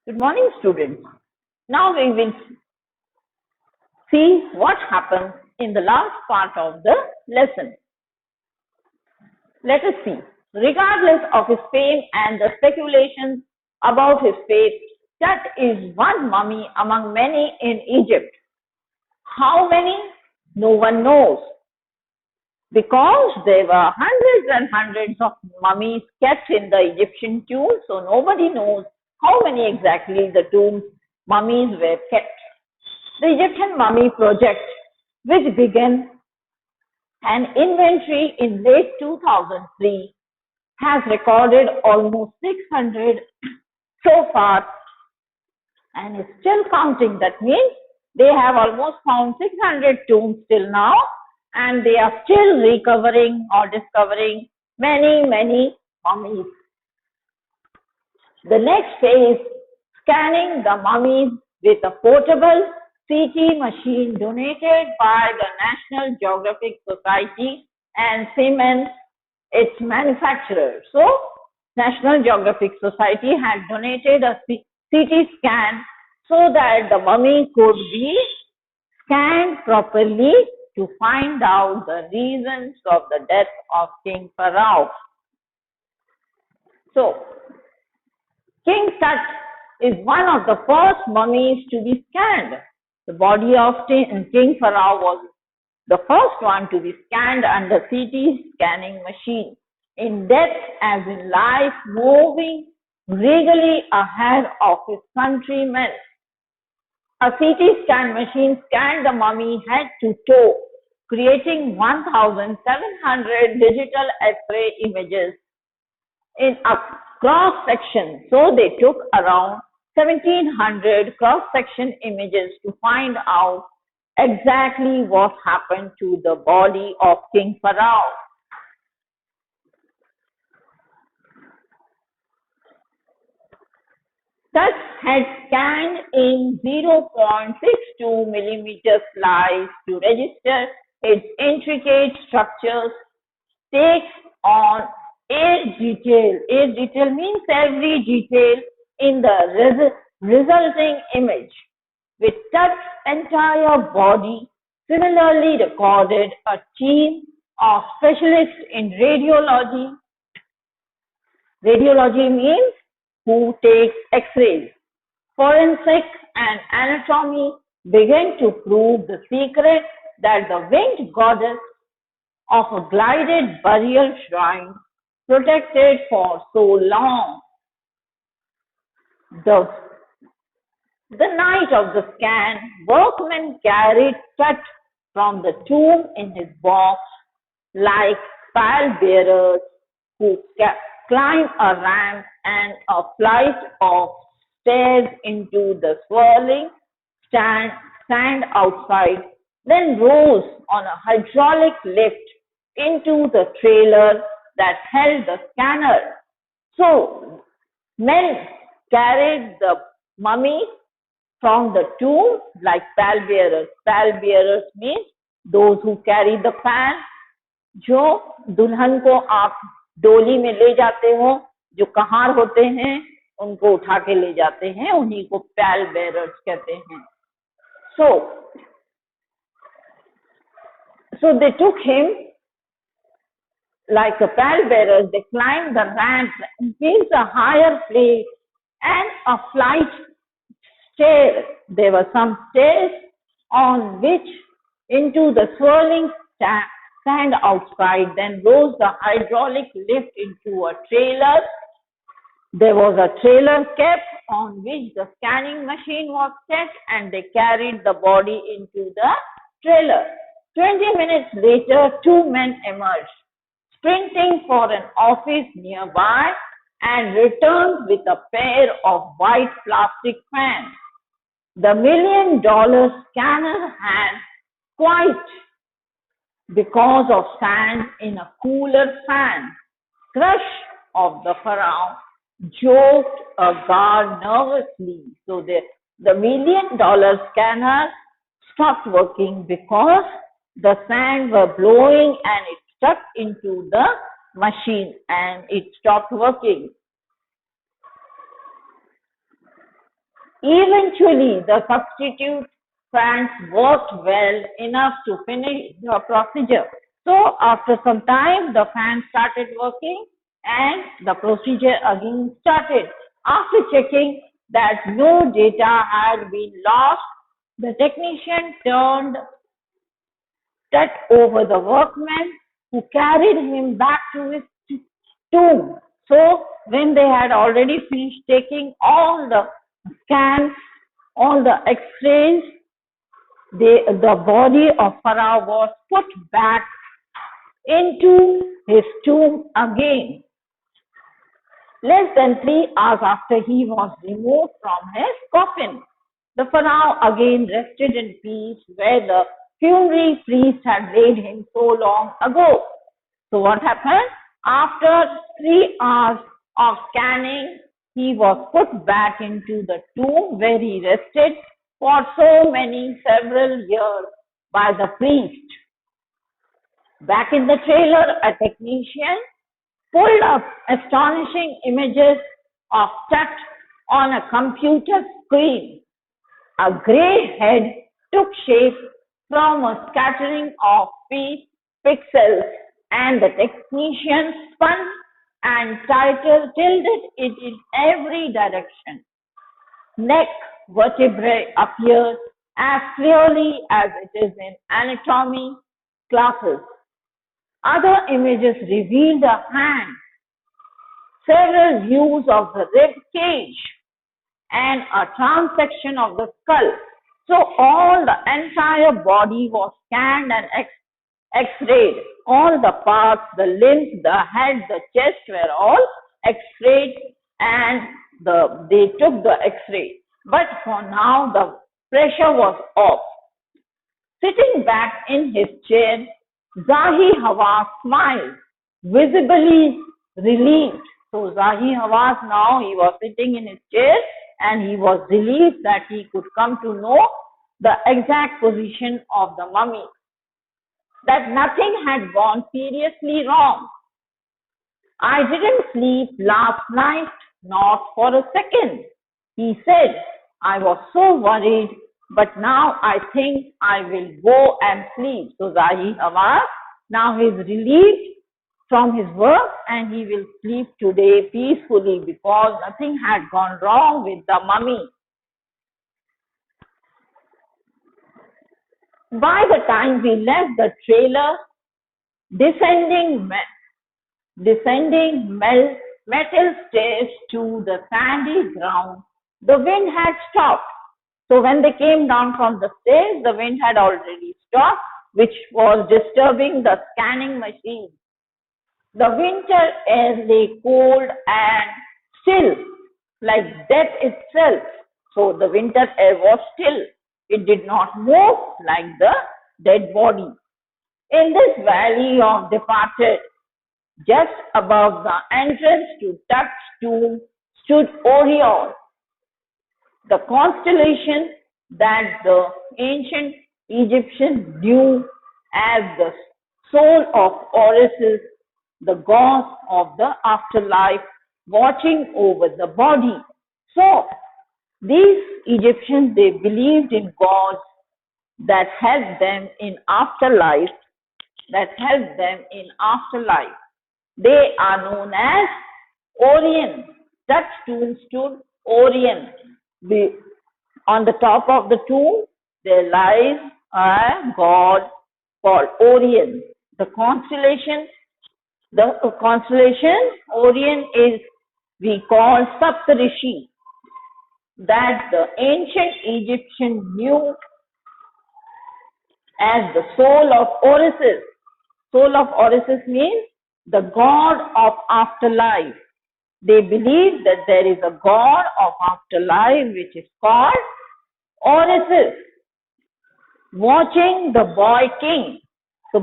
Good morning, students. Now we will see what happened in the last part of the lesson. Let us see. Regardless of his fame and the speculations about his fate, Tut is one mummy among many in Egypt. How many? No one knows. Because there were hundreds and hundreds of mummies kept in the Egyptian tombs, so nobody knows how many exactly the tombs mummies were kept. The Egyptian Mummy Project, which began an inventory in late 2003, has recorded almost 600 so far and is still counting. That means they have almost found 600 tombs till now, and they are still recovering or discovering many mummies. The next phase, scanning the mummies with a portable CT machine donated by the National Geographic Society and Siemens, its manufacturer. So, National Geographic Society had donated a CT scan so that the mummy could be scanned properly to find out the reasons of the death of King Pharaoh. So, King Tut is one of the first mummies to be scanned. The body of King Pharaoh was the first one to be scanned under CT scanning machine, in death as in life, moving regally ahead of his countrymen. A CT scan machine scanned the mummy head to toe, creating 1,700 digital X-ray images in a cross-section. So they took around 1,700 cross-section images to find out exactly what happened to the body of King Pharaoh. Tut had scanned in 0.62 millimeter slice to register its intricate structures, takes on each detail. Each detail means every detail in the resulting image. With Tut's entire body, similarly recorded a team of specialists in radiology. Radiology means who takes X-rays, forensic and anatomy began to prove the secret that the winged goddess of a glided burial shrine protected for so long. The night of the scan, workmen carried Tut from the tomb in his box like pallbearers who climb a ramp and a flight of stairs into the swirling sand outside, then rose on a hydraulic lift into the trailer that held the scanner. So, men carried the mummy from the tomb like pallbearers. Pallbearers means those who carry the pall. जो दुल्हन को आप डोली में ले जाते हो, जो कहार होते हैं उनको उठा के ले जाते हैं, उन्हीं को पैल बेरर्स कहते हैं. So they took him like a pall bearers. They climbed the ramps and reached a higher place and a flight stair. There were some stairs on which into the swirling sand outside, then rose the hydraulic lift into a trailer. There was a trailer kept on which the scanning machine was set, and they carried the body into the trailer. 20 minutes later, two men emerged, sprinting for an office nearby, and returned with a pair of white plastic fans. The $1 million scanner had quite because of sand in a cooler fan. Crush of the pharaoh, joked a guard nervously. So the $1 million scanner stopped working because the sand were blowing and it stuck into the machine and it stopped working. Eventually, the substitute fans worked well enough to finish the procedure. So after some time, the fan started working and the procedure again started. After checking that no data had been lost, the technician turned Tut over the workmen who carried him back to his tomb. So when they had already finished taking all the scans, all the x-rays, the body of Pharaoh was put back into his tomb again. Less than 3 hours after he was removed from his coffin, the Pharaoh again rested in peace where the funerary priest had laid him so long ago. So what happened? After 3 hours of scanning, he was put back into the tomb where he rested for several years by the priest. Back in the trailer, a technician pulled up astonishing images of Tut on a computer screen. A grey head took shape from a scattering of pixels, and the technician spun and tilted it in every direction. Neck vertebrae appeared as clearly as it is in anatomy classes. Other images revealed a hand, several views of the rib cage, and a transection of the skull. So all the entire body was scanned and x-rayed. All the parts, the limbs, the head, the chest were all x-rayed and they took the x-ray. But for now the pressure was off. Sitting back in his chair, Zahi Hawass smiled, visibly relieved. So Zahi Hawass now he was sitting in his chair and he was relieved that he could come to know the exact position of the mummy, that nothing had gone seriously wrong. I didn't sleep last night, not for a second, he said. I was so worried, but now I think I will go and sleep. So Zahi Hawass, now he is relieved from his work and he will sleep today peacefully because nothing had gone wrong with the mummy. By the time we left the trailer, descending metal stairs to the sandy ground, the wind had stopped. So when they came down from the stairs, the wind had already stopped, which was disturbing the scanning machine. The winter air lay cold and still, like death itself. So the winter air was still. It did not move like the dead body. In this valley of departed, just above the entrance to Tut's tomb, stood Orion, the constellation that the ancient Egyptians knew as the soul of Osiris, the god of the afterlife, watching over the body. So, these Egyptians, they believed in gods that helped them in afterlife, They are known as Orion. That tomb stood Orion. On the top of the tomb, there lies a god called Orion. The constellation Orion is we call Saptarishi, that the ancient Egyptians knew as the soul of Osiris. Soul of Osiris means the god of afterlife. They believe that there is a god of afterlife which is called Osiris, watching the boy king. So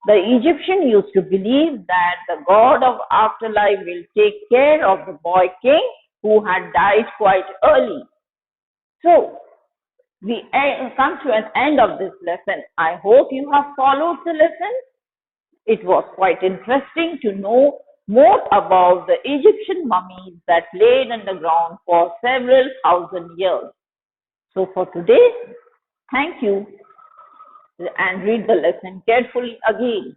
the Egyptian used to believe that the god of afterlife will take care of the boy king who had died quite early. So we come to an end of this lesson. I hope you have followed the lesson. It was quite interesting to know more about the Egyptian mummies that laid underground for several thousand years. So for today, thank you and read the lesson carefully again.